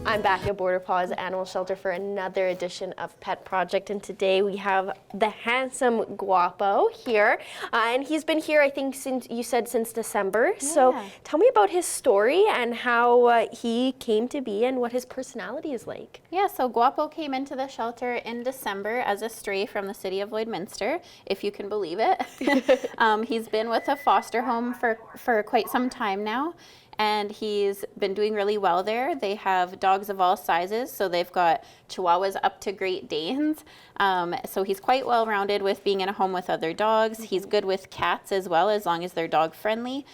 I'm back at Border Paws Animal Shelter for another edition of Pet Project, and today we have the handsome Guapo here, and he's been here, I think, since you said since December. Yeah. So tell me about his story and how he came to be and what his personality is like. Yeah, so Guapo came into the shelter in December as a stray from the city of Lloydminster, if you can believe it. He's been with a foster home for quite some time now, and he's been doing really well there. They have dogs of all sizes, so they've got Chihuahuas up to Great Danes. So he's quite well-rounded with being in a home with other dogs. He's good with cats as well, as long as they're dog-friendly.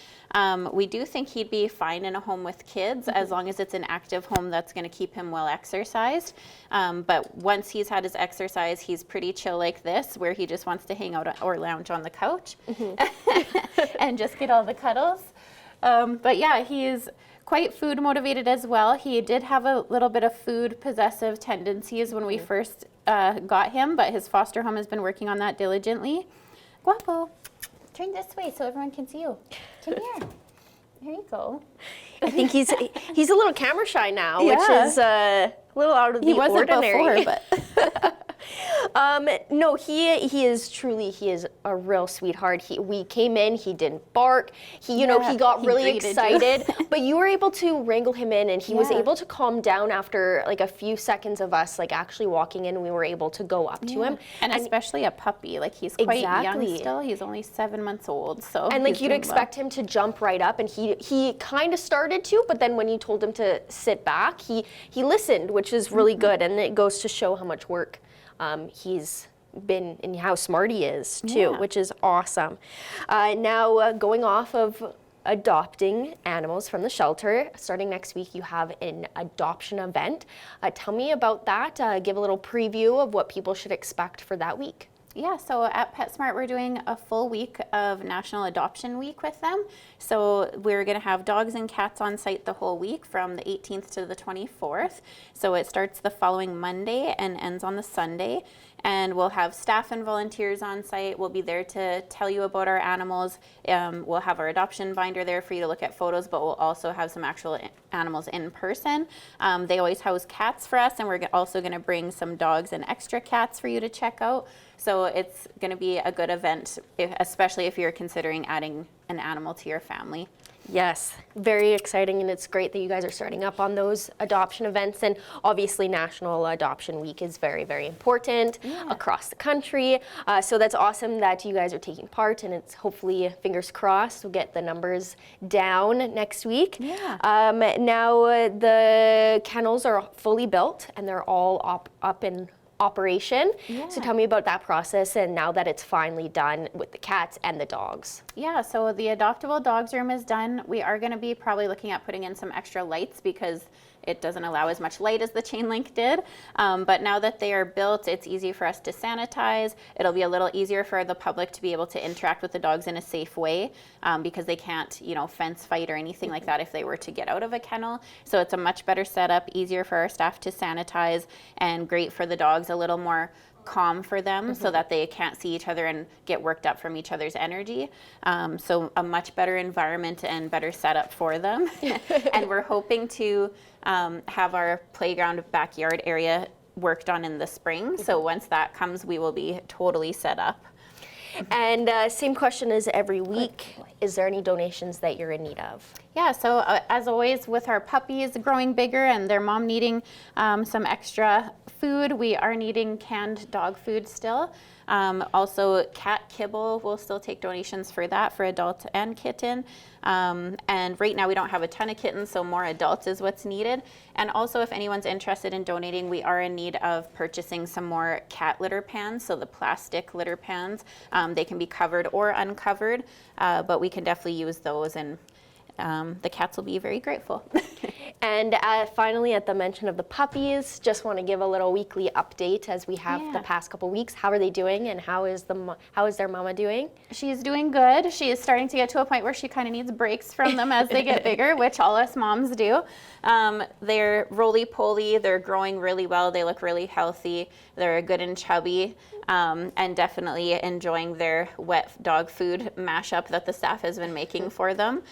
We do think he'd be fine in a home with kids, as long as it's an active home that's going to keep him well exercised. But once he's had his exercise, he's pretty chill like this, where he just wants to hang out or lounge on the couch and just get all the cuddles. But yeah, he's quite food motivated as well. He did have a little bit of food possessive tendencies when we first got him, but his foster home has been working on that diligently. Guapo, turn this way so everyone can see you. Come here. Here you go. I think he's a little camera shy now, Yeah. which is a little out of the ordinary. He wasn't before, but No, he is a real sweetheart. We came in, he didn't bark. He got he really greeted you. excited, but you were able to wrangle him in, and he was Yeah. able to calm down after like a few seconds of us like actually walking in. We were able to go up to him, and especially a puppy. Like, he's quite Exactly. young still. He's only 7 months old, so and like he's you'd doing expect him to jump right up, and he kind of started to, but then when you told him to sit back, he listened, which is really good, and it goes to show how much work he's been and how smart he is too, Yeah. which is awesome. Now going off of adopting animals from the shelter, starting next week you have an adoption event. Tell me about that. Give a little preview of what people should expect for that week. Yeah, so at PetSmart, we're doing a full week of National Adoption Week with them. So we're going to have dogs and cats on site the whole week from the 18th to the 24th. So it starts the following Monday and ends on the Sunday. And we'll have staff and volunteers on site. We'll be there to tell you about our animals. We'll have our adoption binder there for you to look at photos, but we'll also have some actual animals in person. They always house cats for us, and we're also going to bring some dogs and extra cats for you to check out. So it's going to be a good event, especially if you're considering adding an animal to your family. Yes, very exciting, and it's great that you guys are starting up on those adoption events. And obviously National Adoption Week is very, very important across the country. So that's awesome that you guys are taking part, and it's hopefully, fingers crossed, we'll get the numbers down next week. Yeah. Now the kennels are fully built, and they're all up in operation. So tell me about that process, and now that it's finally done with the cats and the dogs. Yeah, so the adoptable dogs room is done. We are going to be probably looking at putting in some extra lights because it doesn't allow as much light as the chain link did. But now that they are built, it's easy for us to sanitize. It'll be a little easier for the public to be able to interact with the dogs in a safe way because they can't, fence fight or anything like that if they were to get out of a kennel. So it's a much better setup, easier for our staff to sanitize, and great for the dogs, a little more calm for them so that they can't see each other and get worked up from each other's energy. So a much better environment and better setup for them. And we're hoping to have our playground backyard area worked on in the spring. So once that comes, we will be totally set up. And same question as every week, is there any donations that you're in need of? Yeah, so as always with our puppies growing bigger and their mom needing some extra food, we are needing canned dog food still. Also cat kibble, we'll still take donations for that for adult and kitten. And right now we don't have a ton of kittens, so more adults is what's needed. And also if anyone's interested in donating, we are in need of purchasing some more cat litter pans, so the plastic litter pans. They can be covered or uncovered, but we can definitely use those, and the cats will be very grateful. And finally, at the mention of the puppies, just want to give a little weekly update as we have the past couple weeks. How are they doing, and how is their mama doing? She's doing good. She is starting to get to a point where she kind of needs breaks from them as they get bigger, which all us moms do. They're roly-poly. They're growing really well. They look really healthy. They're good and chubby. and definitely enjoying their wet dog food mashup that the staff has been making for them.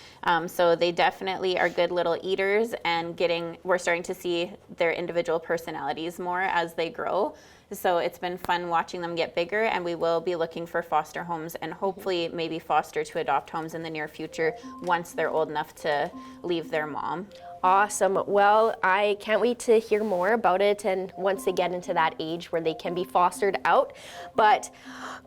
So they definitely are good little eaters, and we're starting to see their individual personalities more as they grow. So it's been fun watching them get bigger, and we will be looking for foster homes and hopefully maybe foster to adopt homes in the near future once they're old enough to leave their mom. Awesome. Well, I can't wait to hear more about it and once they get into that age where they can be fostered out. But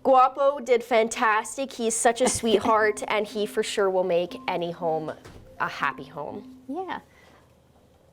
Guapo did fantastic. He's such a sweetheart, and he for sure will make any home a happy home. Yeah.